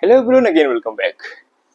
Hello everyone, again welcome back.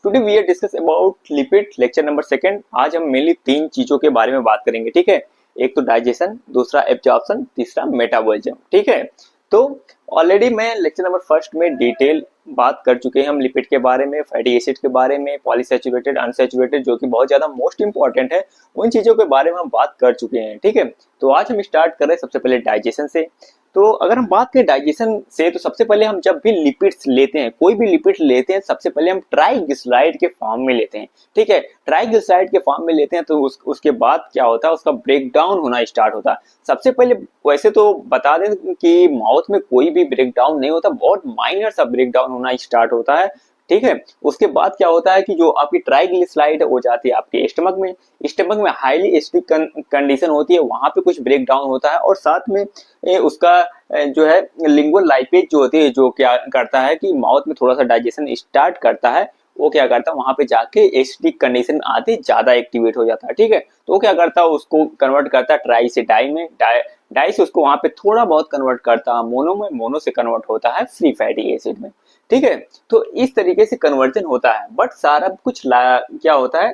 Today we are discuss about lipid lecture number second. आज हम mainly तीन चीजों के बारे में बात करेंगे, ठीक है। एक तो डाइजेशन, दूसरा एब्जॉर्प्शन, तीसरा मेटाबॉलिज्म, ठीक है। तो ऑलरेडी मैं लेक्चर नंबर फर्स्ट में डिटेल बात कर चुके हैं हम लिपिड के बारे में, फैटी एसिड के बारे में, पॉलीसैचुरेटेड, अनसैचुरेटेड, जो कि बहुत ज्यादा मोस्ट इंपॉर्टेंट है। उन चीजों के बारे में हम बात कर चुके हैं, ठीक है। तो आज हम स्टार्ट कर रहे हैं सबसे पहले डाइजेशन से। तो अगर हम बात करें डाइजेशन से, तो सबसे पहले हम जब भी लिपिड्स लेते हैं, कोई भी लिपिड लेते हैं, सबसे पहले हम ट्राइग्लिसराइड के फॉर्म में लेते हैं, ठीक है। ट्राइग्लिसराइड के फॉर्म में लेते हैं तो उसके बाद क्या होता है, उसका ब्रेक डाउन होना स्टार्ट होता है। सबसे पहले वैसे तो बता दें कि माउथ में कोई भी ब्रेक डाउन नहीं होता, बहुत माइनर सा ब्रेक डाउन होना स्टार्ट होता है, ठीक है। उसके बाद क्या होता है कि जो आपकी ट्राइग्लिसराइड हो जाती है आपके स्टमक में हाईली एसिडिक कंडीशन होती है, वहां पे कुछ ब्रेक डाउन होता है। और साथ में उसका जो है लिंगुअल लाइपेज जो होती है, जो क्या करता है कि माउथ में थोड़ा सा डाइजेशन स्टार्ट करता है, वो क्या करता है वहां पे जाके एसिडिक कंडीशन आते ज्यादा एक्टिवेट हो जाता है, ठीक है। तो वो क्या करता है, उसको कन्वर्ट करता है ट्राई से डाई में, डाई से उसको वहां पे थोड़ा बहुत कन्वर्ट करता है मोनो में, मोनो से कन्वर्ट होता है फ्री फैटी एसिड में, ठीक है। तो इस तरीके से कन्वर्जन होता है। बट सारा कुछ क्या होता है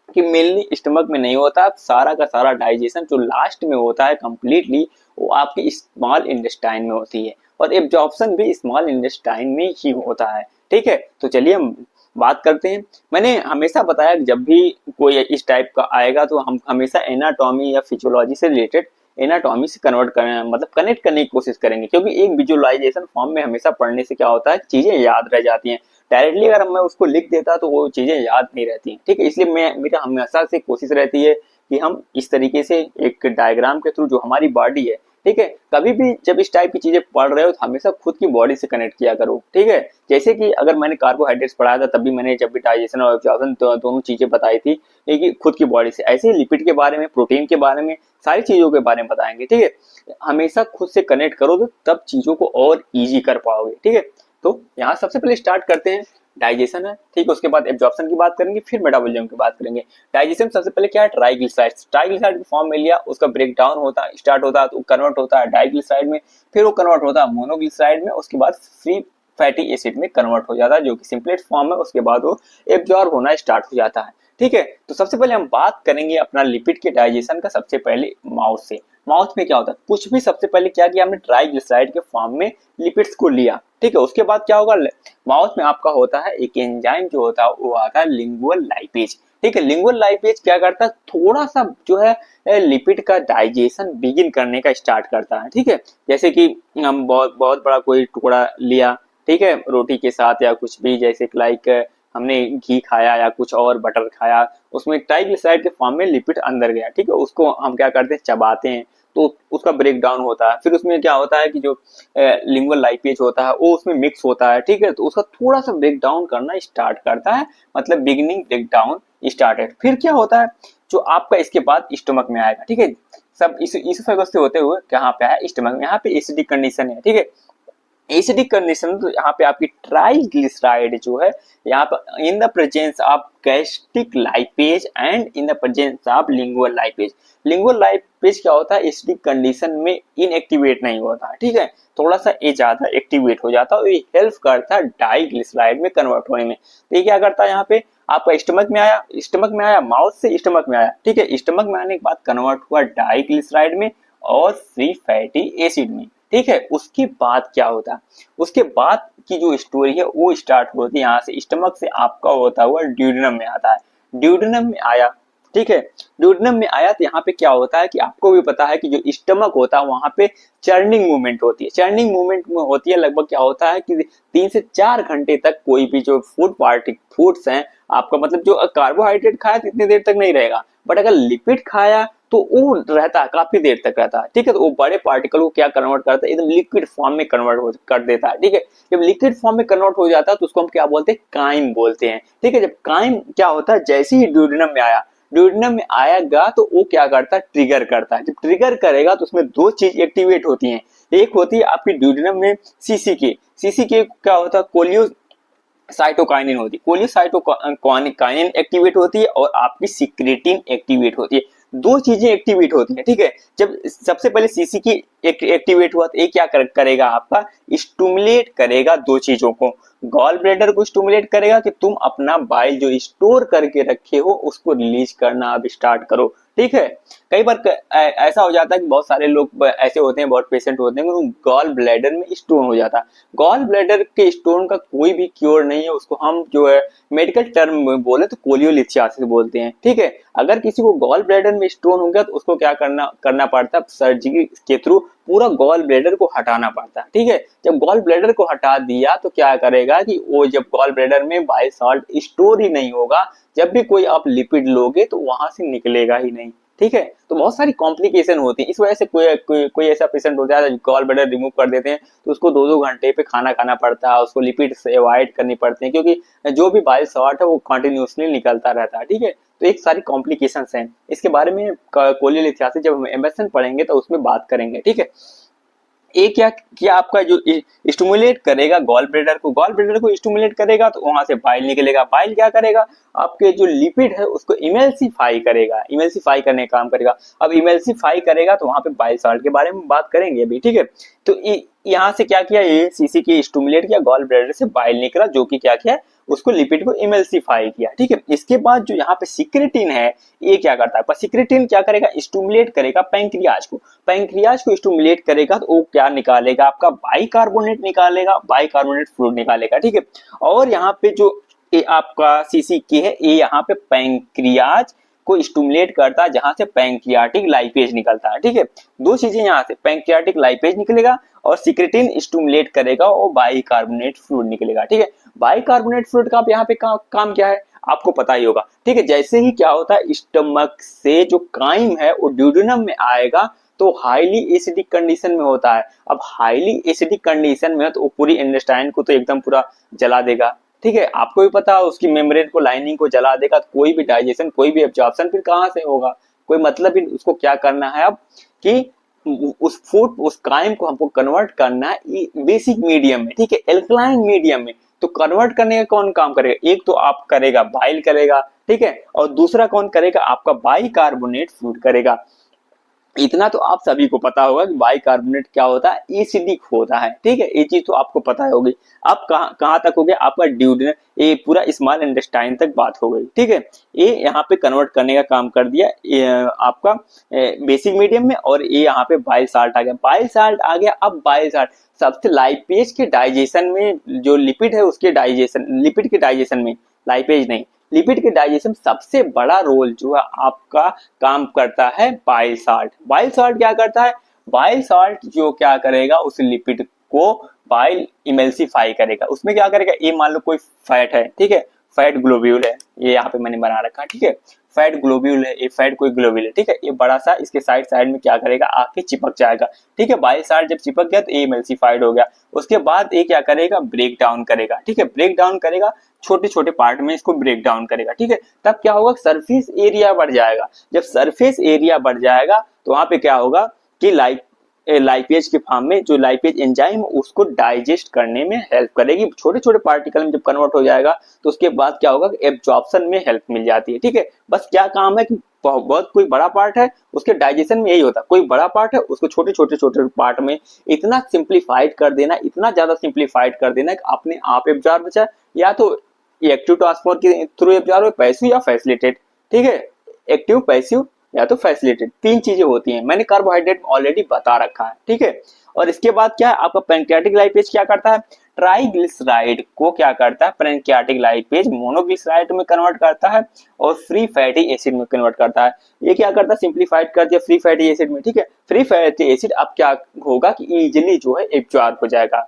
कि मेनली स्टमक में नहीं होता, सारा का सारा डाइजेशन जो लास्ट में होता है कंप्लीटली, वो आपके स्मॉल इंटेस्टाइन में होती है, और एब्जॉर्प्शन भी स्मॉल इंटेस्टाइन में ही होता है, ठीक है। तो चलिए हम बात करते हैं। मैंने हमेशा बताया कि जब भी कोई इस टाइप का आएगा तो हम हमेशा एनाटॉमी या फिजियोलॉजी से रिलेटेड, एनाटॉमी से कन्वर्ट करने मतलब कनेक्ट करने की कोशिश करेंगे, क्योंकि एक विजुअलाइजेशन फॉर्म में हमेशा पढ़ने से क्या होता है, चीजें याद रह जाती हैं। डायरेक्टली अगर मैं उसको लिख देता तो वो चीजें याद नहीं रहती, ठीक है। इसलिए मैं मेरा हमेशा से कोशिश रहती है कि हम इस तरीके से एक डायग्राम के थ्रू जो हमारी बॉडी है, ठीक है, कभी भी जब इस टाइप की चीजें पढ़ रहे हो तो हमेशा खुद की बॉडी से कनेक्ट किया करो, ठीक है। जैसे कि अगर मैंने कार्बोहाइड्रेट्स पढ़ाया था, तभी मैंने जब भी डाइजेशन और एब्जॉर्प्शन दोनों चीजें बताई थी, कि खुद की बॉडी से, ऐसे ही लिपिड के बारे में, प्रोटीन के बारे में, सारी चीजों के बारे में बताएंगे, ठीक है। हमेशा खुद से कनेक्ट करो तो तब चीजों को और ईजी कर पाओगे, ठीक है। तो यहाँ सबसे पहले स्टार्ट करते हैं, डाइजेशन है, ठीक है। उसके बाद एब्जॉर्प्शन की बात करेंगे, फिर मेटाबॉलिज्म की बात करेंगे। डाइजेशन सबसे पहले क्या है, ट्राइग्लिसराइड के फॉर्म में लिया, उसका ब्रेक डाउन होता है, स्टार्ट होता है, तो कन्वर्ट होता है डाइग्लिसराइड में, फिर वो कन्वर्ट होता है मोनोग्लिसराइड में, उसके बाद फ्री फैटी एसिड में कन्वर्ट हो जाता है, जो कि सिंपलेट फॉर्म है। उसके बाद वो एब्जॉर्ब होना स्टार्ट हो जाता है, ठीक है। तो सबसे पहले हम बात करेंगे अपना लिपिड के डाइजेशन का, सबसे पहले माउथ से। माउथ में क्या होता है, कुछ भी सबसे पहले क्या किया हमने, ट्राइग्लिसराइड के फॉर्म में लिपिड्स को लिया, ठीक है। उसके बाद क्या होगा, माउथ में आपका होता है एक एंजाइम जो होता है, वो आता है लिंगुअल लाइपेज, ठीक है। लिंगुअल लाइपेज क्या करता है, थोड़ा सा जो है लिपिड का डाइजेशन बिगिन करने का स्टार्ट करता है, ठीक है। जैसे कि हम बहुत बहुत बड़ा कोई टुकड़ा लिया, ठीक है, रोटी के साथ या कुछ भी, जैसे लाइक हमने घी खाया या कुछ और बटर खाया, उसमें ट्राइग्लिसराइड के फॉर्म में लिपिड अंदर गया, ठीक है। उसको हम क्या करते हैं, चबाते हैं, तो उसका ब्रेक डाउन होता है। फिर उसमें क्या होता है कि जो लिंगुअल लाइपेज होता है वो उसमें मिक्स होता है, ठीक है। तो उसका थोड़ा सा ब्रेक डाउन करना स्टार्ट करता है, मतलब बिगिनिंग ब्रेक डाउन स्टार्टेड। फिर क्या होता है, जो आपका इसके बाद स्टमक में आएगा, ठीक है। सब इस से होते हुए कहाँ पे आया, स्टमक में। यहाँ पे एसिडिक कंडीशन है, ठीक है। एसिडिक कंडीशन, तो यहाँ पे आपकी ट्राइग्लिसराइड जो है, यहाँ पे in the presence of gastric lipase and in the presence of lingual lipase. Lingual lipase क्या होता है, एसिडिक कंडीशन में इनएक्टिवेट नहीं होता है, ठीक है। थोड़ा सा ये ज्यादा एक्टिवेट हो जाता है, ये हेल्प करता है डाइग्लिसराइड में कन्वर्ट होने में। तो ये क्या करता है, यहाँ पे आपका स्टमक में आया, माउथ से स्टमक में आया, ठीक है। स्टमक में आने के बाद कन्वर्ट हुआ डाइग्लिसराइड में और फ्री फैटी एसिड में, ठीक है। उसके बाद क्या होता है, उसके बाद की जो स्टोरी है वो स्टार्ट होती है यहाँ से, स्टमक से आपका होता हुआ ड्यूडेनम में आता है। ड्यूडेनम में आया, ठीक है। ड्यूडेनम में आया तो यहाँ पे क्या होता है कि आपको भी पता है कि जो स्टमक होता है वहां पे चर्निंग मूवमेंट होती है। चर्निंग मूवमेंट में होती है, लगभग क्या होता है कि 3 से 4 घंटे तक कोई भी जो फूड्स हैं आपका, मतलब जो कार्बोहाइड्रेट खाया तो इतनी देर तक नहीं रहेगा, बट अगर लिपिड खाया तो वो रहता है, काफी देर तक रहता है, ठीक है। तो वो बड़े पार्टिकल को क्या कन्वर्ट करता है, एकदम लिक्विड फॉर्म में कन्वर्ट कर देता है, ठीक है। जब लिक्विड फॉर्म में कन्वर्ट हो जाता है तो उसको हम क्या बोलते हैं, काइम बोलते हैं, ठीक है। जब काइम क्या होता है, जैसे ही ड्यूडेनम में आएगा तो वो क्या करता है, ट्रिगर करता है। जब ट्रिगर करेगा तो उसमें दो चीज एक्टिवेट होती हैं। एक होती है आपकी ड्यूडेनम में सीसीके क्या होता है, कोलियो साइटोकाइनिन होती है, कोलियोसाइटोकाइनिन एक्टिवेट होती है, और आपकी सिक्रेटिन एक्टिवेट होती है। दो चीजें एक्टिवेट होती है, ठीक है। जब सबसे पहले सीसी की एक्टिवेट हुआ तो ये क्या करेगा, आपका स्टिमुलेट करेगा दो चीजों को, गॉल ब्लैडर को स्टिमुलेट करेगा कि तुम अपना बाइल जो स्टोर करके रखे हो उसको रिलीज करना अब स्टार्ट करो, ठीक है। कई बार ऐसा हो जाता है कि बहुत सारे लोग ऐसे होते हैं, बहुत पेशेंट होते हैं, गॉल ब्लैडर में स्टोन हो जाता है। गॉल ब्लैडर के स्टोन का कोई भी क्योर नहीं है, उसको हम जो है मेडिकल टर्म में बोले तो कोलियोलिथियासिस बोलते हैं, ठीक है। अगर किसी को गॉल ब्लैडर में स्टोन हो गया तो उसको क्या करना पड़ता है, सर्जरी के थ्रू पूरा गॉल ब्लैडर को हटाना पड़ता है, ठीक है। जब गॉल ब्लैडर को हटा दिया तो क्या करेगा कि वो जब गॉल ब्लैडर में बाइल साल्ट स्टोर ही नहीं होगा, जब भी कोई आप लिपिड लोगे तो वहां से निकलेगा ही नहीं, ठीक है। तो बहुत सारी कॉम्प्लिकेशन होती है, इस वजह से कोई ऐसा पेशेंट होता है गॉल ब्लैडर रिमूव कर देते हैं तो उसको 2-2 घंटे पे खाना खाना पड़ता है, उसको लिपिड से अवॉइड करनी पड़ती है, क्योंकि जो भी बाइल सॉल्ट है वो कंटिन्यूसली निकलता रहता है, ठीक है। तो एक सारी कॉम्प्लिकेशंस हैं, इसके बारे में कोलियोलिथियासिस जब हम एमएसएन पढ़ेंगे तो उसमें बात करेंगे, ठीक है। एक क्या आपका जो स्टिमुलेट करेगा गॉल ब्लैडर को स्टिमुलेट करेगा तो वहां से बाइल निकलेगा, बाइल क्या करेगा, आपके जो लिपिड है उसको इमल्सिफाई करेगा, इमल्सिफाई करने का काम करेगा। अब इमल्सिफाई करेगा तो वहां पे बाइल सॉल्ट के बारे में बात करेंगे अभी, ठीक है। तो यहाँ से क्या किया, ये सीसी की स्टिमुलेट किया, गॉल ब्लैडर से बाइल निकला जो कि क्या किया, उसको लिपिड को इमल्सिफाई किया, ठीक है। इसके बाद जो यहाँ पे सिक्रेटिन है ये क्या करता है, सिक्रेटिन क्या करेगा, स्टिमुलेट करेगा पैंक्रियाज को स्टिमुलेट करेगा तो वो क्या निकालेगा, आपका बाइकार्बोनेट निकालेगा, बाइकार्बोनेट फ्लूइड निकालेगा, ठीक है। और यहाँ पे जो ये आपका सीसी के है ये यहाँ पे पैंक्रियाज को स्टिमुलेट करता है जहां से पैंक्रियाटिक लाइपेज निकलता है, ठीक है। दो चीजें यहाँ से पैंक्रियाटिक लाइपेज निकलेगा और सिक्रेटिन स्टिमुलेट करेगा और बाइकार्बोनेट फ्लूइड निकलेगा, ठीक है। बाइकार्बोनेट फ्लूइड का यहाँ पे काम क्या है आपको पता ही होगा, ठीक है। जैसे ही क्या होता है स्टमक से जो काइम है वो ड्यूडेनम में आएगा तो हाईली एसिडिक कंडीशन में होता है। अब हाईली एसिडिक कंडीशन में तो वो पूरी इंटेस्टाइन को तो एकदम पूरा जला देगा, ठीक है। आपको भी पता है उसकी मेम्ब्रेन को, लाइनिंग को जला देगा तो कोई भी डाइजेशन, कोई भी एब्जॉर्प्शन फिर कहाँ से होगा, कोई मतलब ही। उसको क्या करना है अब कि उस काइम को हमको कन्वर्ट करना है बेसिक मीडियम में, ठीक है, एल्कलाइन मीडियम में। तो कन्वर्ट करने का कौन काम करेगा, एक तो आप करेगा बाइल करेगा, ठीक है, और दूसरा कौन करेगा, आपका बाइकार्बोनेट फ्लूइड करेगा। इतना तो आप सभी को पता होगा कि बाइकार्बोनेट क्या होता है, एसिडिक होता है, ठीक है। ये चीज तो आपको पता होगी। अब कहाँ तक हो गया आपका ड्यूडेनम, ये पूरा स्मॉल इंटेस्टाइन तक बात हो गई, ठीक है। ये यहाँ पे कन्वर्ट करने का काम कर दिया आपका बेसिक मीडियम में, और ये यहाँ पे बाइल साल्ट आ गया, बाइल साल्ट आ गया। अब बाइल साल्ट सबसे लाइपेज के डाइजेशन में, जो लिपिड है उसके डाइजेशन, लिपिड के डाइजेशन में, लाइपेज नहीं, लिपिड के डाइजेशन सबसे बड़ा रोल जो है आपका काम करता है बाइल साल्ट। बाइल साल्ट क्या करता है, बाइल साल्ट जो क्या करेगा उस लिपिड को बाइल इमल्सिफाई करेगा। उसमें क्या करेगा, ये मान लो कोई फैट है, ठीक है, फैट ग्लोब्यूल है, ये यहाँ पे मैंने बना रखा, ठीक है, फैट ग्लोब्यूल है, ये फैट कोई ग्लोब्यूल है, ठीक है। ये बड़ा सा इसके साइड में क्या करेगा, आके चिपक जाएगा, ठीक है। बाइल साल्ट जब चिपक गया तो ये इमल्सिफाइड हो गया। उसके बाद ये क्या करेगा, ब्रेक डाउन करेगा, ठीक है, ब्रेक डाउन करेगा, छोटे छोटे पार्ट में इसको ब्रेक डाउन करेगा, ठीक है। तब क्या होगा, सरफेस एरिया बढ़ जाएगा। जब सरफेस एरिया बढ़ जाएगा तो वहां पे क्या होगा कि लाइपेज के फॉर्म में जो लाइपेज एंजाइम उसको डाइजेस्ट करने में हेल्प करेगी। छोटे छोटे पार्टिकल में जब कन्वर्ट हो जाएगा तो उसके बाद क्या होगा, एब्जॉर्प्शन में हेल्प मिल जाती है, ठीक है। बस क्या काम है कि बहुत कोई बड़ा पार्ट है उसके डाइजेशन में यही होता है, कोई बड़ा पार्ट है उसको छोटे छोटे पार्ट में इतना सिंप्लीफाइड कर देना, इतना ज्यादा सिंप्लीफाइड कर देना कि अपने आप एब्जॉर्ब हो जाए, या तो एक्टिव ट्रांसपोर्ट के थ्रू एब्जॉर्ब हो, पैसिव या फैसिलिटेट, ठीक है, एक्टिव, पैसिव या तो फैसिलिटेट, तीन चीजें होती हैं। मैंने कार्बोहाइड्रेट ऑलरेडी बता रखा है, ठीक है। और इसके बाद क्या है, आपका पैंक्रियाटिक लाइपेज क्या करता है, ट्राइग्लिसराइड को क्या करता है, पैंक्रियाटिक लाइपेज मोनोग्लिसराइड में कन्वर्ट करता है और फ्री फैटी एसिड में कन्वर्ट करता है। ये क्या करता है, सिंप्लीफाइड कर दिया फ्री फैटी एसिड में, ठीक है। फ्री फैटी एसिड अब क्या होगा कि इजिली जो है एब्जॉर्ब हो जाएगा।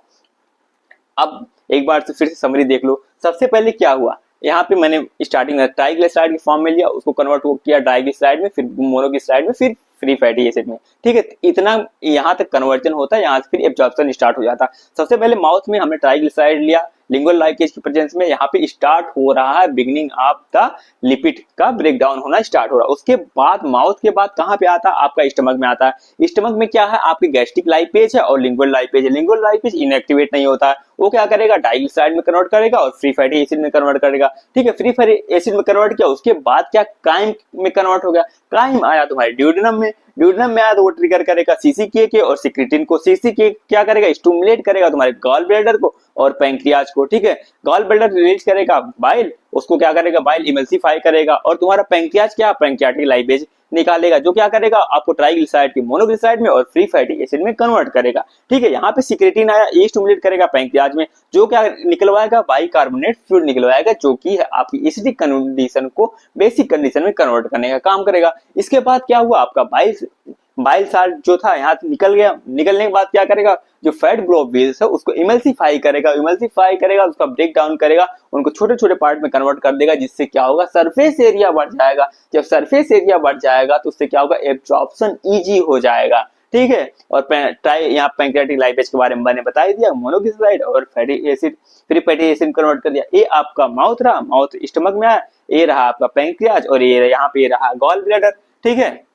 अब एक बार तो फिर से समरी देख लो। सबसे पहले क्या हुआ, यहाँ पे मैंने स्टार्टिंग में ट्राइग्लिसराइड के फॉर्म में लिया, उसको कन्वर्ट किया डाइग्लिसराइड में, फिर मोनोग्लिसराइड में, फिर फ्री फैटी एसिड में, ठीक है। इतना यहाँ तक कन्वर्जन होता है, यहाँ से फिर एब्जॉर्प्शन स्टार्ट हो जाता है। सबसे पहले माउथ में हमने ट्राइग्लिसराइड लिया, लिंगुअल लाइपेज की प्रेजेंस में यहाँ पे स्टार्ट हो रहा है बिगिनिंग ऑफ द लिपिड का ब्रेक डाउन होना स्टार्ट हो रहा है। उसके बाद माउथ के बाद कहाँ पे आता है, आपका स्टमक में आता है। स्टमक में क्या है, आपकी गैस्ट्रिक लाइपेज है और लिंगुअल लाइपेज है। लिंगुअल लाइपेज इनएक्टिवेट नहीं होता है, वो क्या करेगा, डाइग्लिसराइड में कन्वर्ट करेगा और फ्री फैटी एसिड में कन्वर्ट करेगा, ठीक है। फ्री फैटी एसिड में कन्वर्ट किया, उसके बाद क्या काइम में कन्वर्ट हो गया। कहाँ आया तुम्हारे ड्यूडेनम में, ड्यूडेनम में आया तो वो ट्रिगर करेगा सीसीके के और सिक्रेटिन को, सीसीके क्या करेगा स्टिमुलेट करेगा तुम्हारे गॉल ब्लैडर को और पैंक्रियाज को, ठीक है। गॉल ब्लैडर रिलीज करेगा बाइल, उसको क्या करेगा बाइल इमल्सिफाई करेगा और तुम्हारा पैंक्रियाज क्या पैंक्रियाटिक लाइपेज निकालेगा जो क्या करेगा आपको ट्राइग्लिसराइड की मोनोग्लिसराइड में और फ्री फैटी एसिड में कन्वर्ट करेगा, ठीक है। यहाँ पे सिक्रेटिन आया, ये स्टिमुलेट करेगा पैंक्रियाज में जो क्या निकलवाएगा बाइकार्बोनेट फ्लूइड निकलवाएगा जो कि आपकी एसिडिक कंडीशन को बेसिक कंडीशन में कन्वर्ट करने का काम करेगा। इसके बाद क्या हुआ आपका बाइल साल्ट जो था यहाँ से निकल गया, निकलने के बाद क्या करेगा जो फैट ग्लोब्यूल्स है उसको इमल्सिफाई करेगा उसका ब्रेक डाउन करेगा, उनको छोटे छोटे पार्ट में कन्वर्ट कर देगा जिससे क्या होगा सरफेस एरिया बढ़ जाएगा। जब सरफेस एरिया बढ़ जाएगा तो उससे क्या होगा एब्जॉर्प्शन इजी हो जाएगा, ठीक है। और यहाँ पैंक्रियाटिक लाइपेज के बारे में मैंने बता दिया, मोनोग्लिसराइड और fatty acid free fatty acid convert कर दिया। ये आपका माउथ रहा, माउथ स्टमक में आया, ये रहा आपका पैंक्रियाज और ये यहाँ पे रहा गॉल ब्लैडर, ठीक है।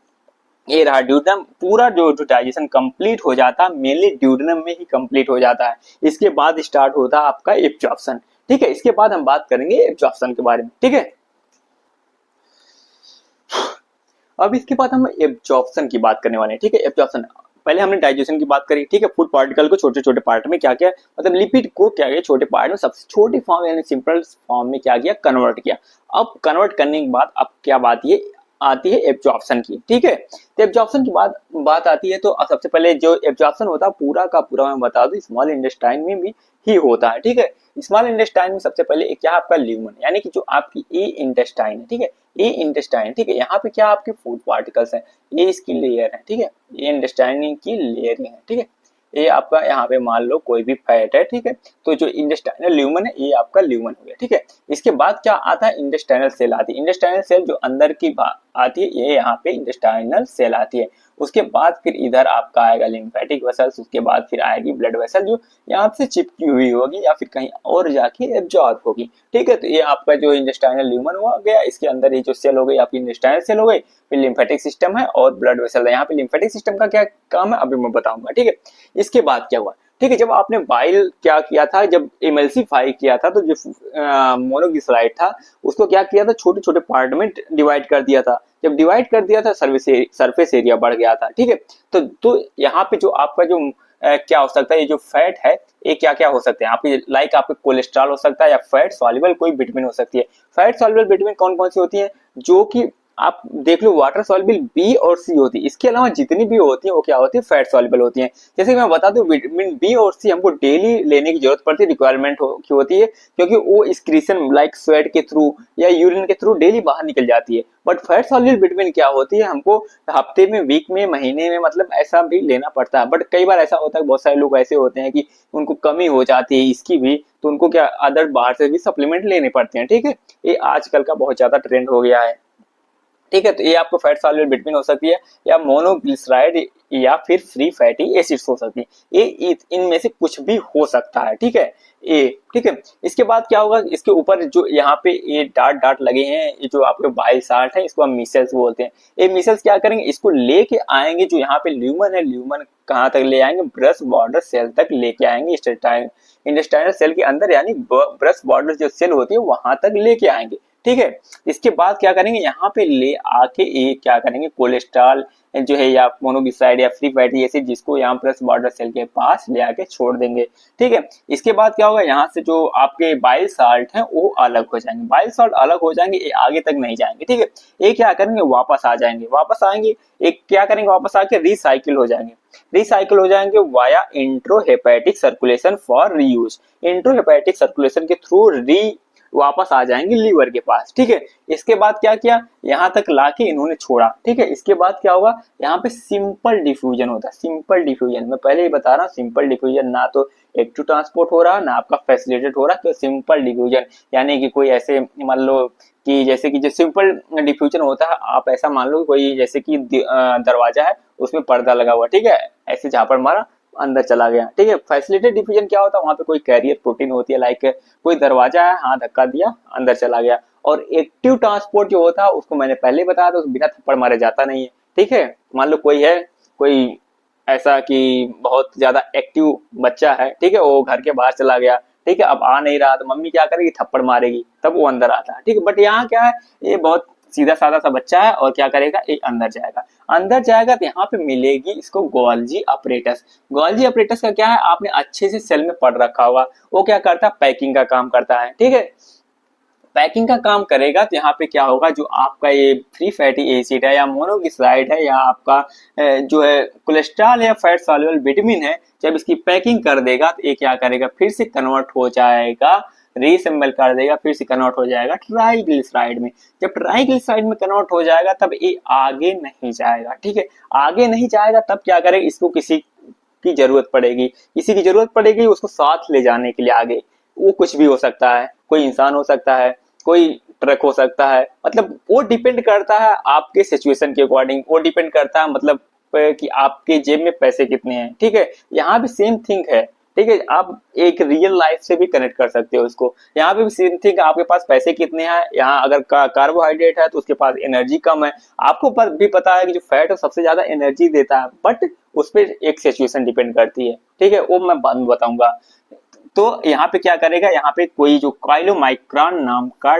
ये रहा ड्यूडेनम, पूरा जो डाइजेशन कंप्लीट हो जाता है मेनली ड्यूडेनम में ही कंप्लीट हो जाता है। इसके बाद स्टार्ट होता है आपका एब्जॉर्प्शन, ठीक है। इसके बाद हम बात करेंगे एब्जॉर्प्शन के बारे में, ठीक है। अब इसके बाद हम एब्जॉर्प्शन की बात करने वाले हैं, ठीक है। एब्जॉर्प्शन पहले हमने डाइजेशन की बात करी, ठीक है। फूड पार्टिकल को छोटे छोटे पार्ट में क्या किया, मतलब लिपिड को क्या किया छोटे पार्ट में सबसे छोटी फॉर्म यानी सिंपल फॉर्म में क्या किया कन्वर्ट किया। अब कन्वर्ट करने के बाद अब क्या बात ये आती है एब्जॉर्प्शन की, ठीक है। तो एब्जॉर्प्शन की बात आती है तो सबसे पहले जो एब्जॉर्प्शन होता है पूरा का पूरा मैं बता दूं स्मॉल इंटेस्टाइन में भी ही होता है, ठीक है। स्मॉल इंटेस्टाइन में सबसे पहले क्या आपका ल्यूमन यानी कि जो आपकी ए इंटेस्टाइन है, ठीक है, ए इंटेस्टाइन, ठीक है। यहाँ पे क्या आपके फूड पार्टिकल्स है, ये इसकी लेयर है, ठीक है, ये इंटेस्टाइन की लेयरिंग है, ठीक है। ये आपका यहाँ पे मान लो कोई भी फैट है, ठीक है। तो जो इंटेस्टाइनल ल्यूमन है ये आपका ल्यूमन हो गया, ठीक है। इसके बाद क्या आता है इंटेस्टाइनल सेल आती है, इंटेस्टाइनल सेल जो अंदर की आती है ये यहाँ पे इंटेस्टाइनल सेल आती है। उसके बाद फिर इधर आपका आएगा लिम्फेटिक वेसल्स, उसके बाद फिर आएगी ब्लड वेसल जो यहाँ से चिपकी हुई होगी या फिर कहीं और जाके एब्जॉर्ब होगी, ठीक है। तो ये आपका जो इंटेस्टाइनल ल्यूमन हो गया, इसके अंदर ये जो सेल हो गई आपकी इंटेस्टाइनल सेल हो गई, फिर लिम्फेटिक सिस्टम है और ब्लड वेसल है। यहाँ पे लिम्फेटिक सिस्टम का क्या काम है अभी मैं बताऊंगा, ठीक है। इसके बाद क्या हुआ, ठीक है, जब आपने बाइल क्या किया था, जब इमल्सिफाई किया था तो जो मोनोग्लिसराइड था उसको क्या किया था छोटे छोटे पार्ट में डिवाइड कर दिया था। जब डिवाइड कर दिया था सरफेस एरिया बढ़ गया था, ठीक है। तो यहाँ पे जो आपका जो क्या हो सकता है ये जो फैट है ये क्या क्या हो सकते हैं आपके लाइक आपके कोलेस्ट्रॉल हो सकता है या फैट सॉल्युबल कोई विटामिन हो सकती है। फैट सॉल्युबल विटामिन कौन कौन सी होती है जो कि आप देख लो वाटर सॉल्युबल बी और सी होती है, इसके अलावा जितनी भी होती है वो क्या होती है फैट सॉल्युबल होती है। जैसे कि मैं बता दूं विटामिन बी और सी हमको डेली लेने की जरूरत पड़ती है, रिक्वायरमेंट की होती है क्योंकि वो एक्सक्रीशन लाइक स्वेट के थ्रू या यूरिन के थ्रू डेली बाहर निकल जाती है। बट फैट सॉल्युबल विटामिन क्या होती है हमको हफ्ते में वीक में महीने में मतलब ऐसा भी लेना पड़ता है। बट कई बार ऐसा होता है बहुत सारे लोग ऐसे होते हैं कि उनको कमी हो जाती है इसकी भी, तो उनको क्या अदर बाहर से भी सप्लीमेंट लेने पड़ते हैं, ठीक है। ये आजकल का बहुत ज्यादा ट्रेंड हो गया है, ठीक है। तो ये आपको फैट सॉल्युबल विटामिन हो सकती है या मोनोग्लिसराइड या फिर फ्री फैटी एसिड्स हो सकती है, ये इनमें से कुछ भी हो सकता है, ठीक है ये, ठीक है। इसके बाद क्या होगा इसके ऊपर जो यहाँ पे ये डाट डाट लगे हैं ये जो आपके बाइल साल्ट है इसको हम मिसेल्स बोलते हैं। ये मिसेल्स क्या करेंगे इसको लेके आएंगे जो यहाँ पे ल्यूमन है, ल्यूमन कहाँ तक ले आएंगे ब्रश बॉर्डर सेल तक लेके आएंगे, इंटेस्टाइनल सेल के अंदर यानी ब्रश बॉर्डर जो सेल होती है वहां तक लेके आएंगे, ठीक है। इसके बाद क्या करेंगे यहाँ पे ले आके ये क्या करेंगे कोलेस्ट्रॉल जो है या मोनोग्लिसराइड या फ्री फैटी एसिड जिसको यहाँ प्लस बॉर्डर सेल के पास ले आके छोड़ देंगे, ठीक है। इसके बाद क्या होगा यहाँ से जो आपके बाइल साल्ट हैं वो अलग हो जाएंगे, बाइल साल्ट अलग हो जाएंगे, ये आगे तक नहीं जाएंगे, ठीक है। ये क्या करेंगे वापस आ जाएंगे, वापस आएंगे एक क्या करेंगे वापस आके रिसाइकिल हो जाएंगे via enterohepatic circulation for reuse, enterohepatic circulation के थ्रू वापस आ जाएंगे लीवर के पास, ठीक है। इसके बाद क्या किया यहाँ तक लाके इन्होंने छोड़ा, ठीक है। इसके बाद क्या होगा यहाँ पे सिंपल डिफ्यूजन होता है, सिंपल डिफ्यूजन मैं पहले ही बता रहा हूँ सिंपल डिफ्यूजन ना तो एक्टिव ट्रांसपोर्ट हो रहा ना आपका फैसिलिटेट हो रहा, तो सिंपल डिफ्यूजन यानी कि कोई ऐसे मान लो कि जैसे कि जो सिंपल डिफ्यूजन होता है आप ऐसा मान लो कोई जैसे कि दरवाजा है उसमें पर्दा लगा हुआ, ठीक है, ऐसे झापड़ मारा अंदर चला गया, ठीक है। फैसिलिटेड डिफ्यूजन क्या होता है वहां पे कोई कैरियर प्रोटीन होती है लाइक कोई दरवाजा है हाँ धक्का दिया अंदर चला गया। और एक्टिव ट्रांसपोर्ट जो होता है उसको मैंने पहले बताया था बिना थप्पड़ मारे जाता नहीं है, ठीक है। मान लो कोई है कोई ऐसा कि बहुत ज्यादा एक्टिव बच्चा है, ठीक है, वो घर के बाहर चला गया, ठीक है, अब आ नहीं रहा तो मम्मी क्या करेगी थप्पड़ मारेगी तब वो अंदर आता है, ठीक है। बट यहाँ क्या है ये बहुत सीधा साधा सा बच्चा है और क्या करेगा, एक अंदर जाएगा। अंदर जाएगा तो यहाँ पे मिलेगी इसको गोल्जी अपरेटस। गोल्जी अपरेटस का क्या है, आपने अच्छे से सेल में पढ़ रखा होगा। वो क्या करता है, पैकिंग का काम करता है। ठीक है, पैकिंग का काम करेगा तो यहाँ पे क्या होगा, जो आपका ये फ्री फैटी एसिड है या मोनोग्लिसराइड है या आपका जो है कोलेस्ट्रॉल या फैट सॉल्युबल विटामिन है, जब इसकी पैकिंग कर देगा तो ये क्या करेगा, फिर से कन्वर्ट हो जाएगा, रीअसेंबल कर देगा, फिर से कन्वर्ट हो जाएगा ट्राइग्लिसराइड में। जब ट्राइग्लिसराइड में कन्वर्ट हो जाएगा तब ये आगे नहीं जाएगा। ठीक है, आगे नहीं जाएगा तब क्या करेगा, इसको किसी की जरूरत पड़ेगी, किसी की जरूरत पड़ेगी उसको साथ ले जाने के लिए आगे। वो कुछ भी हो सकता है, कोई इंसान हो सकता है, कोई ट्रक हो सकता है, मतलब वो डिपेंड करता है आपके सिचुएशन के अकॉर्डिंग, वो डिपेंड करता है मतलब कि आपके जेब में पैसे कितने हैं। ठीक है, यहाँ भी सेम थिंग है। ठीक है, आप एक रियल लाइफ से भी कनेक्ट कर सकते हो इसको। यहाँ पे भी सेम थिंग, आपके पास पैसे कितने हैं, यहाँ अगर कार्बोहाइड्रेट है तो उसके पास एनर्जी कम है। आपको भी पता है कि जो फैट है सबसे ज्यादा एनर्जी देता है, बट उस पर एक सिचुएशन डिपेंड करती है। ठीक है, वो मैं बाद में बताऊंगा। तो यहाँ पे क्या करेगा, यहाँ पे कोई जो काइलोमाइक्रॉन नाम का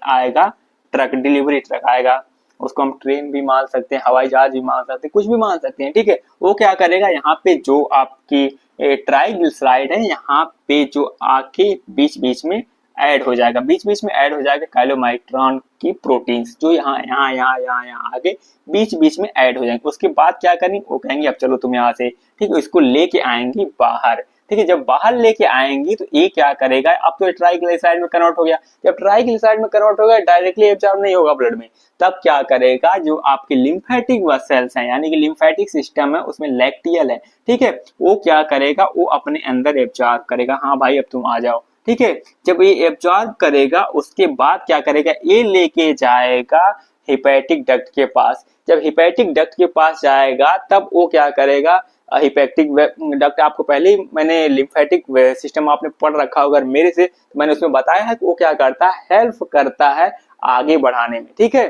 आएगा ट्रक, डिलीवरी ट्रक आएगा, उसको हम ट्रेन भी मान सकते हैं, हवाई जहाज भी मान सकते हैं, कुछ भी मान सकते हैं। ठीक है, वो क्या करेगा, यहाँ पे जो आपकी ट्राइग्लिसराइड है यहाँ पे जो आके बीच बीच में ऐड हो जाएगा, बीच बीच में ऐड हो जाएगा काइलोमाइक्रॉन की प्रोटीन्स, जो यहाँ यहाँ यहाँ यहाँ यहाँ आगे बीच बीच में ऐड हो जाएंगे। उसके बाद क्या करेंगे, वो कहेंगे अब चलो तुम यहाँ से, ठीक है, इसको लेके आएंगी बाहर। ठीक है, जब बाहर लेके आएंगी तो ये क्या करेगा, अब तो ट्राइग्लिसराइड में कन्वर्ट हो गया। जब ट्राइग्लिसराइड में कन्वर्ट हो गया, डायरेक्टली एब्जॉर्ब नहीं होगा ब्लड में, तब क्या करेगा, जो आपके लिम्फेटिक वेसल्स हैं यानी कि लिम्फेटिक सिस्टम है उसमें लैक्टियल है। ठीक है, वो क्या करेगा, वो अपने अंदर एब्जॉर्ब करेगा, हाँ भाई अब तुम आ जाओ। ठीक है, जब ये एब्जॉर्ब करेगा उसके बाद क्या करेगा, ये लेके जाएगा हिपैटिक डक्ट के पास। जब हिपैटिक डक्ट के पास जाएगा तब वो क्या करेगा, हिपैटिक डक्ट आपको पहले ही मैंने लिम्फेटिक सिस्टम आपने पढ़ रखा होगा मेरे से, तो मैंने उसमें बताया है कि वो क्या करता है, हेल्प करता है आगे बढ़ाने में। ठीक है,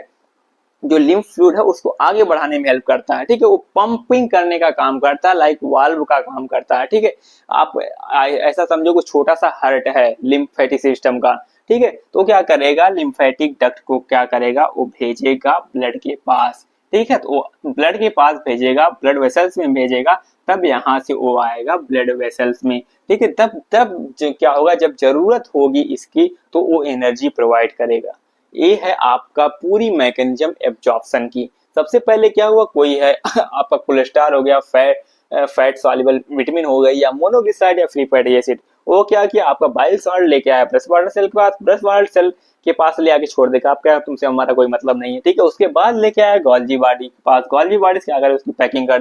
जो लिम्फ फ्लूइड है उसको आगे बढ़ाने में हेल्प करता है। ठीक है, वो पंपिंग करने का काम करता है, लाइक वाल्व का काम करता है। ठीक है, आप ऐसा समझो कि छोटा सा हार्ट है लिम्फेटिक सिस्टम का। ठीक है, तो क्या करेगा, लिम्फेटिक डक्ट को क्या करेगा, वो भेजेगा ब्लड के पास। ठीक है, तो ब्लड के पास भेजेगा, ब्लड वेसल्स में भेजेगा, तब यहाँ से वो आएगा ब्लड वेसल्स में। ठीक है, तब तब क्या होगा, जब जरूरत होगी इसकी तो वो एनर्जी प्रोवाइड करेगा। ये है आपका पूरी मैकेनिज्म एब्जॉर्प्शन की। सबसे पहले क्या हुआ, कोई है आपका कोलेस्ट्रॉल हो गया, फैट सॉल्युबल विटामिन हो गई, या मोनोग्लिसराइड या फ्री फैटी एसिड, वो क्या किया, आपका बाइल सॉल्ट लेके आया ब्रश वाटर सेल के पास, ब्रश वाटर सेल के पास ले आके छोड़ देगा, आपका तुमसे हमारा कोई मतलब नहीं है। ठीक है, उसके बाद लेके आया गोल्जी बॉडी के पास, गोल्जी बॉडी क्या करे, उसकी पैकिंग कर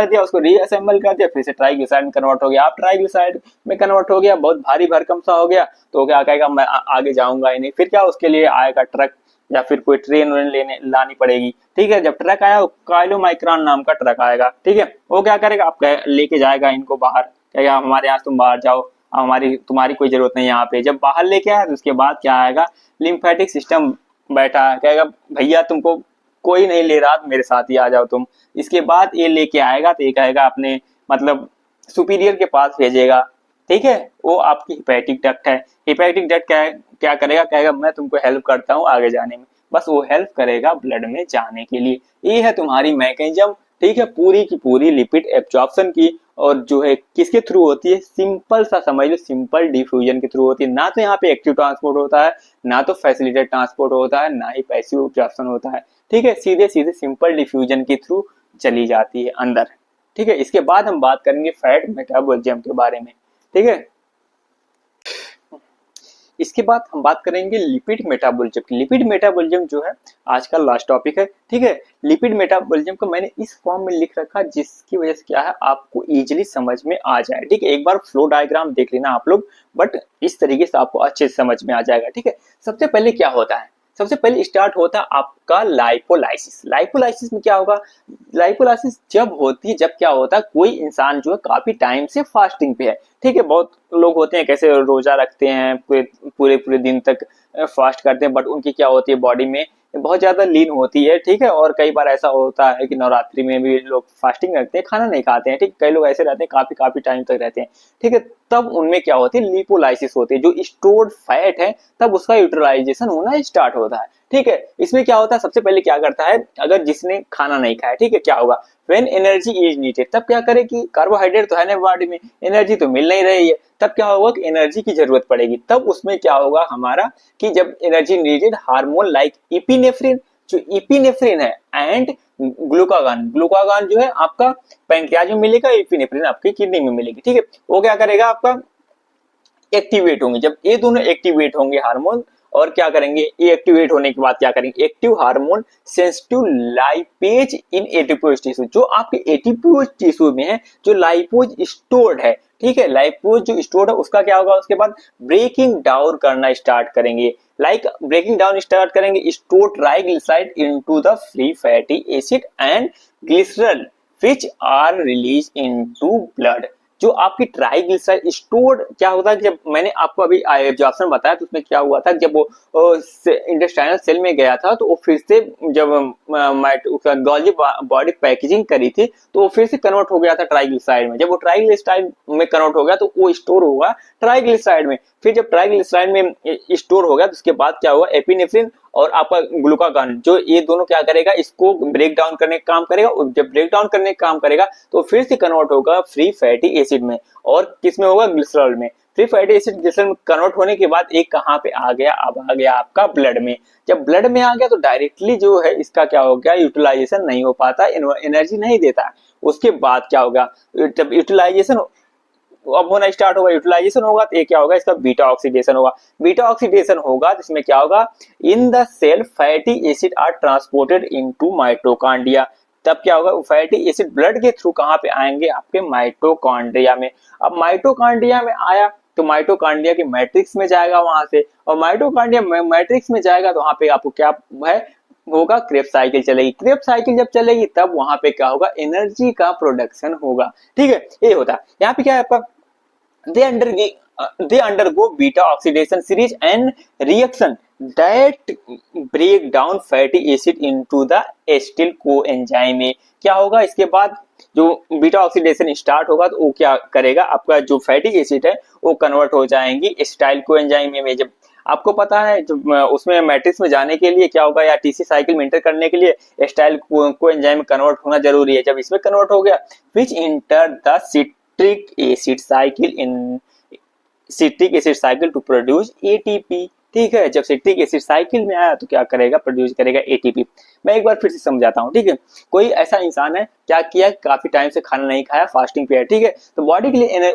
दिया, उसको रीअसेंबल कर दिया, फिर से ट्राइग्लिसराइड में कन्वर्ट हो गया। आप ट्राइग्लिसराइड में कन्वर्ट हो गया, बहुत भारी भरकम सा हो गया, तो क्या कहेगा, मैं आगे जाऊंगा ही नहीं। फिर क्या, उसके लिए आएगा ट्रक या फिर कोई ट्रेन लेने लानी पड़ेगी। ठीक है, जब ट्रक आया, काइलोमाइक्रॉन नाम का ट्रक आएगा। ठीक है, वो क्या करेगा, आप लेके जाएगा इनको बाहर, कहेगा हमारे यहाँ तुम बाहर जाओ, तुम्हारी कोई जरूरत नहीं यहाँ पे। जब बाहर लेके आया तो उसके बाद क्या आएगा, लिम्फेटिक सिस्टम बैठा है, कहेगा भैया तुमको कोई नहीं ले रहा, मेरे साथ ही आ जाओ तुम। इसके बाद ये लेके आएगा तो ये कहेगा अपने मतलब सुपीरियर के पास भेजेगा। ठीक है, वो आपकी हिपैटिक डक्ट है। हिपैटिक डक्ट क्या करेगा, कहेगा मैं तुमको हेल्प करता हूँ आगे जाने में, बस वो हेल्प करेगा ब्लड में जाने के लिए। ये है तुम्हारी मैकेनिज्म। ठीक है, पूरी की पूरी लिपिड एब्जॉर्प्शन की, और जो है किसके थ्रू होती है, सिंपल सा समझ लो, सिंपल डिफ्यूजन के थ्रू होती है। ना तो यहाँ पे एक्टिव ट्रांसपोर्ट होता है, ना तो फैसिलिटेड ट्रांसपोर्ट होता है, ना ही पैसिव एब्जॉर्प्शन होता है। ठीक है, सीधे सीधे सिंपल डिफ्यूजन के थ्रू चली जाती है अंदर। ठीक है, इसके बाद हम बात करेंगे फैट मेटाबॉलिज्म के बारे में। ठीक है, इसके बाद हम बात करेंगे लिपिड मेटाबॉलिज्म की। लिपिड मेटाबॉलिज्म जो है आज का लास्ट टॉपिक है। ठीक है, लिपिड मेटाबॉलिज्म को मैंने इस फॉर्म में लिख रखा जिसकी वजह से क्या है, आपको इजीली समझ में आ जाए। ठीक है, एक बार फ्लो डायग्राम देख लेना आप लोग, बट इस तरीके से आपको अच्छे से समझ में आ जाएगा। ठीक है, सबसे पहले क्या होता है, सबसे पहले स्टार्ट होता है आपका लाइपोलाइसिस। लाइपोलाइसिस में क्या होगा, लाइपोलाइसिस जब होती है, जब क्या होता है, कोई इंसान जो है काफी टाइम से फास्टिंग पे है। ठीक है, बहुत लोग होते हैं कैसे रोजा रखते हैं, पूरे पूरे दिन तक फास्ट करते हैं, बट उनकी क्या होती है, बॉडी में बहुत ज्यादा लीन होती है, ठीक है। और कई बार ऐसा होता है कि नवरात्रि में भी लोग फास्टिंग रखते हैं, खाना नहीं खाते हैं, ठीक। कई लोग ऐसे रहते हैं काफी काफी टाइम तक रहते हैं, ठीक है। तब उनमें क्या होती है, लिपोलाइसिस होती है, जो स्टोर्ड फैट है तब उसका यूटिलाइजेशन होना स्टार्ट होता है, ठीक है। इसमें क्या होता है, सबसे पहले क्या करता है, अगर जिसने खाना नहीं खाया, ठीक है, क्या होगा, व्हेन एनर्जी इज नीडेड, तब क्या करे कि कार्बोहाइड्रेट तो है ना बॉडी में, एनर्जी तो मिल नहीं रही है, तब क्या होगा कि एनर्जी की जरूरत पड़ेगी। तब उसमें क्या होगा हमारा कि जब energy needed, hormone like epinephrine, जो इपिनेफ्रिन है एंड ग्लूकागान, ग्लूकागान जो है आपका पैंक्रियाज में मिलेगा, इपिनेफ्रिन आपकी किडनी में मिलेगी, ठीक है। वो क्या करेगा, आपका एक्टिवेट होंगे। जब ये दोनों एक्टिवेट होंगे हार्मोन, और क्या करेंगे, ये एक्टिवेट होने के बाद क्या करेंगे, active hormone sensitive lipase in adipose tissue, जो आपके एडिपोज टिश्यू में है, जो लाइपोज स्टोर्ड है, ठीक है, लाइपोज जो स्टोर्ड है उसका क्या होगा, उसके बाद ब्रेकिंग डाउन करना स्टार्ट करेंगे, लाइक ब्रेकिंग डाउन स्टार्ट करेंगे, store triglyceride into the free fatty acid and glycerol which are release into blood. जो आपकी ट्राइग्लिसराइड स्टोर्ड क्या होता है, जब मैंने आपको अभी एब्जॉर्प्शन बताया तो उसमें क्या हुआ था, जब वो इंटेस्टाइनल सेल में गया था तो वो फिर से जब गॉल्जी बॉडी पैकेजिंग करी थी तो वो फिर से कन्वर्ट हो गया था ट्राइग्लिसराइड में। जब वो ट्राइग्लिसराइड में कन्वर्ट हो गया तो वो स्टोर होगा ट्राइग्लिसराइड में। फिर जब ट्राइग्लिसराइड में स्टोर हो गया तो उसके बाद क्या हुआ, एपिनेफ्रिन और आपका ग्लूकागॉन, जो ये दोनों क्या करेगा, इसको ब्रेक डाउन करने का काम करेगा। जब ब्रेक डाउन करने का काम करेगा तो फिर से कन्वर्ट होगा फ्री फैटी एसिड में, और किस में होगा, ग्लिसरॉल में। फ्री फैटी एसिड ग्लिसरॉल में कन्वर्ट होने के बाद एक कहाँ पे आ गया, अब आ गया आपका ब्लड में। जब ब्लड में आ गया तो डायरेक्टली जो है इसका क्या हो गया, यूटिलाइजेशन नहीं हो पाता, एनर्जी नहीं देता। उसके बाद क्या होगा, जब यूटिलाइजेशन अब होना स्टार्ट होगा, यूटिलाइजेशन होगा, तो ये क्या होगा, इसका बीटा ऑक्सीडेशन होगा। बीटा ऑक्सीडेशन होगा जिसमें क्या होगा, in the cell fatty acid are transported into mitochondria. तब क्या होगा, फैटी एसिड ब्लड के थ्रू कहां पे आएंगे, आपके माइटोकॉन्ड्रिया में। अब माइटोकॉन्ड्रिया में आया तो माइटोकॉन्ड्रिया की मैट्रिक्स में जाएगा वहां से, और माइटोकॉन्ड्रिया मैट्रिक्स में जाएगा तो वहां पे आपको क्या है होगा, क्रेब साइकिल चलेगी। क्रेब साइकिल जब चलेगी तब वहां पे क्या होगा, एनर्जी का प्रोडक्शन होगा, ठीक है। ये होता है यहाँ पे क्या है आपका, they undergo beta oxidation series and reaction that break down fatty acid into the acetyl coenzyme में। क्या होगा इसके बाद, जो बीटा ऑक्सीडेशन स्टार्ट होगा तो वो क्या करेगा, आपका जो फैटी एसिड है वो कन्वर्ट हो जाएंगी एसिटाइल कोएंजाइम में। जब आपको पता है जब उसमें मैट्रिक्स में जाने के लिए क्या होगा, या टीसी साइकिल में एंटर करने के लिए एसिटाइल कोएंजाइम में कन्वर्ट होना जरूरी है। जब इसमें कन्वर्ट हो गया, which enter the citric acid cycle in citric acid cycle to produce ATP, ठीक है। जब सिट्रिक एसिड साइकिल में आया तो क्या करेगा, प्रोड्यूस करेगा एटीपी। मैं एक बार फिर से समझाता हूँ, ठीक है। कोई ऐसा इंसान है, क्या किया, काफी टाइम से खाना नहीं खाया, फास्टिंग पे है, ठीक है, तो बॉडी के लिए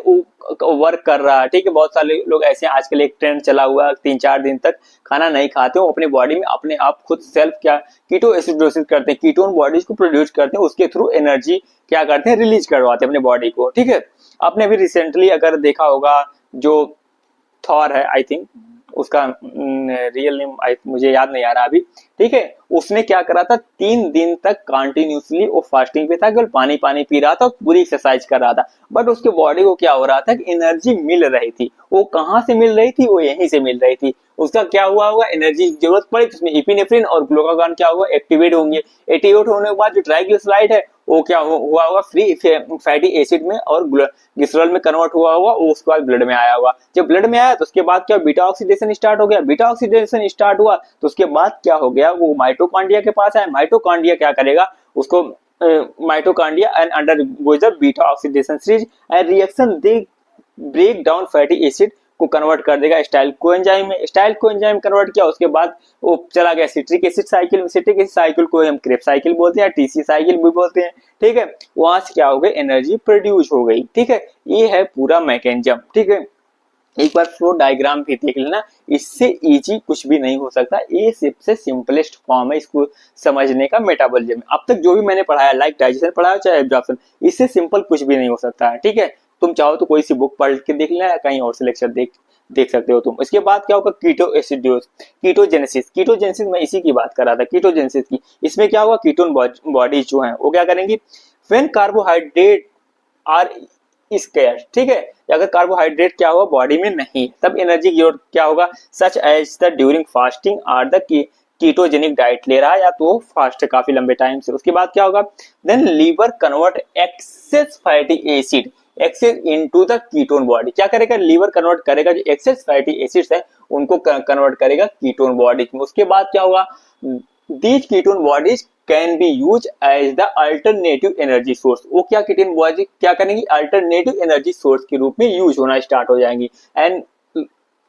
वर्क कर रहा है, ठीक है। बहुत सारे लोग ऐसे हैं, आजकल एक ट्रेंड चला हुआ है, 3-4 दिन तक खाना नहीं खाते हो, अपने बॉडी में अपने आप खुद सेल्फ क्या कीटो एसिडोसिस करते हैं, कीटोन बॉडीज को प्रोड्यूस करते हैं, उसके थ्रू एनर्जी क्या करते हैं, रिलीज करवाते हैं अपने बॉडी को, ठीक है। आपने भी रिसेंटली अगर देखा होगा, जो थॉर है, आई थिंक उसका रियल नेम मुझे याद नहीं आ रहा अभी, ठीक है, उसने क्या करा था, 3 दिन तक कंटिन्यूसली वो फास्टिंग पे था, केवल पानी पानी पी रहा था, पूरी एक्सरसाइज कर रहा था, बट उसके बॉडी को क्या हो रहा था कि एनर्जी मिल रही थी। वो कहाँ से मिल रही थी, वो यहीं से मिल रही थी। उसका क्या हुआ होगा, एनर्जी की जरूरत पड़ी तो उसमें इपिनेफ्रिन और ग्लूकागॉन क्या होगा, एक्टिवेट होंगे। एक्टिवेट होने के बाद जो ट्राइग्लिसराइड है वो क्या हुआ होगा, फ्री फैटी एसिड में और ग्लिसरॉल में कन्वर्ट हुआ होगा, वो उसके बाद ब्लड में आया होगा। जब ब्लड में आया तो उसके बाद क्या, बीटा ऑक्सीडेशन स्टार्ट हो गया। बीटा ऑक्सीडेशन स्टार्ट हुआ तो उसके बाद क्या हो गया, वो माइटोकॉन्ड्रिया के पास आया। माइटोकॉन्ड्रिया क्या करेगा, उसको mitochondria and undergoes the beta oxidation series and reaction, they break down fatty acid को कन्वर्ट कर देगा स्टाइल कोएंजाइम में। स्टाइल कोएंजाइम कन्वर्ट किया, उसके बाद वो चला गया सिट्रिक एसिड साइकिल में। सिट्रिक एसिड साइकिल को हम क्रेब साइकिल बोलते हैं, टीसी साइकिल भी बोलते हैं, ठीक है। वहां से क्या हो गई, एनर्जी प्रोड्यूस हो गई, ठीक है। ये है पूरा मैकेनिज्म, ठीक है। एक बार फ्लो डायग्राम भी देख लेना, इससे इजी कुछ भी नहीं हो सकता। ये सबसे सिंपलेस्ट फॉर्म है इसको समझने का, मेटाबॉलिज्म। अब तक जो भी मैंने पढ़ाया, लाइक डाइजेशन पढ़ाया चाहे एब्जॉर्प्शन, इससे सिंपल कुछ भी नहीं हो सकता है, ठीक है। तुम चाहो तो कोई सी बुक पढ़ के देख लेना, या कहीं और से लेक्चर देख सकते हो तुम। इसके बाद क्या होगा, कीटो एसिडोस, कीटोजेनेसिस। कीटोजेनेसिस मैं इसी की बात कर रहा था, कीटोजेनेसिस की। इसमें क्या होगा, कीटोन बॉडी जो है वो क्या करेंगी, व्हेन कार्बोहाइड्रेट आर स्केर्स, ठीक है। अगर कार्बोहाइड्रेट क्या होगा बॉडी में नहीं, तब एनर्जी की जरूरत क्या होगा, such as the during fasting or the ketogenic diet ले रहा है या तो फास्ट है काफी लंबे टाइम से। उसके बाद क्या होगा, then liver convert excess fatty acid excess into the ketone body. क्या करेगा, लीवर कन्वर्ट करेगा जो एक्सेस फैटी एसिड्स है उनको कन्वर्ट करेगा कीटोन बॉडीज में। उसके बाद क्या होगा, these ketone bodies can be use as the alternative energy source. वो क्या कीटोन बॉडी क्या करेंगी, अल्टरनेटिव एनर्जी सोर्स के रूप में यूज होना स्टार्ट हो जाएंगी and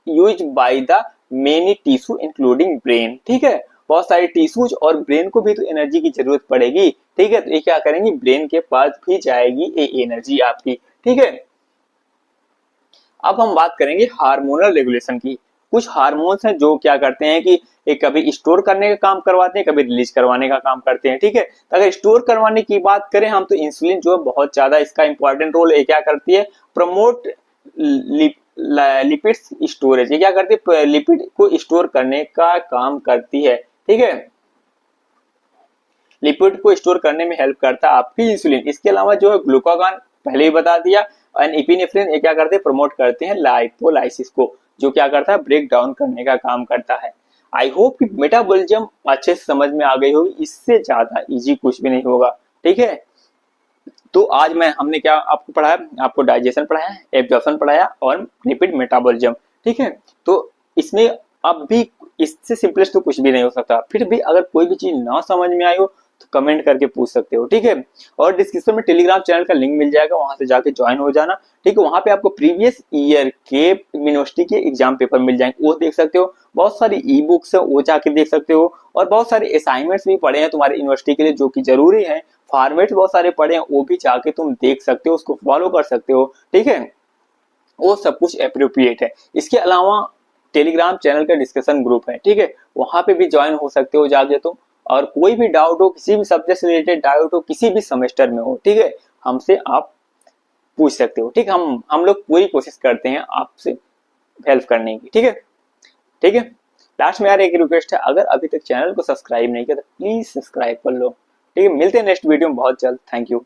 use by the many tissue including brain. ठीक है, बहुत सारे टिश्यूज और ब्रेन को भी तो एनर्जी की जरूरत पड़ेगी। ठीक है, तो ये क्या करेंगी, ब्रेन के पास भी जाएगी ये एनर्जी आपकी। ठीक है, अब हम बात करेंगे हार्मोनल रेगुलेशन की। कुछ हार्मोन्स हैं जो क्या करते हैं कि एक कभी स्टोर करने का काम करवाते हैं, कभी रिलीज करवाने का काम करते हैं। ठीक है, तो अगर स्टोर करवाने की बात करें हम, तो इंसुलिन जो है बहुत ज्यादा इसका इंपॉर्टेंट रोल है। क्या करती है, प्रमोट लिपिड्स स्टोरेज। ये क्या करती है, लिपिड को स्टोर करने का काम करती है। ठीक है, लिपिड को स्टोर करने में हेल्प करता है आपकी इंसुलिन। इसके अलावा जो है ग्लूकागॉन पहले ही बता दिया, एंड एपिनेफ्रिन ये क्या करते हैं, प्रमोट करते हैं लाइपोलाइसिस को, जो क्या करता है, ब्रेक डाउन करने का काम करता है। आई होप कि मेटाबॉलिज्म अच्छे से समझ में आ गई होगी, इससे ज्यादा इजी कुछ भी नहीं होगा। ठीक है, तो आज हमने क्या आपको पढ़ाया, आपको डाइजेशन पढ़ाया, एब्जॉर्प्शन पढ़ाया और लिपिड मेटाबॉलिज्म। ठीक है, तो इसमें अब भी इससे सिंपलेस्ट तो कुछ भी नहीं हो सकता। फिर भी अगर कोई भी चीज ना समझ में आई हो तो कमेंट करके पूछ सकते हो। ठीक है, और डिस्क्रिप्शन में टेलीग्राम चैनल का लिंक मिल जाएगा, वहां से जाके ज्वाइन हो जाना। ठीक है, वहां पे आपको प्रीवियस ईयर के यूनिवर्सिटी के एग्जाम पेपर मिल जाएंगे, वो देख सकते हो। बहुत सारी ई बुक्स है वो जाके देख सकते हो, और बहुत सारे असाइनमेंट्स भी पड़े हैं तुम्हारे यूनिवर्सिटी के लिए जो कि जरूरी है। फॉर्मेट्स बहुत सारे पड़े हैं, वो भी जाके तुम देख सकते हो, उसको फॉलो कर सकते हो। ठीक है, वो सब कुछ अप्रोप्रिएट है। इसके अलावा टेलीग्राम चैनल का डिस्कशन ग्रुप है। ठीक है, वहां पे भी ज्वाइन हो सकते हो जाके तुम, और कोई भी डाउट हो, किसी भी सब्जेक्ट से रिलेटेड डाउट हो, किसी भी सेमेस्टर में हो, ठीक है, हमसे आप पूछ सकते हो। ठीक, हम लोग पूरी कोशिश करते हैं आपसे हेल्प करने की। ठीक है, ठीक है, लास्ट में यार एक रिक्वेस्ट है, अगर अभी तक चैनल को सब्सक्राइब नहीं किया तो प्लीज सब्सक्राइब कर लो। ठीक है, मिलते हैं नेक्स्ट वीडियो में बहुत जल्द। Thank you.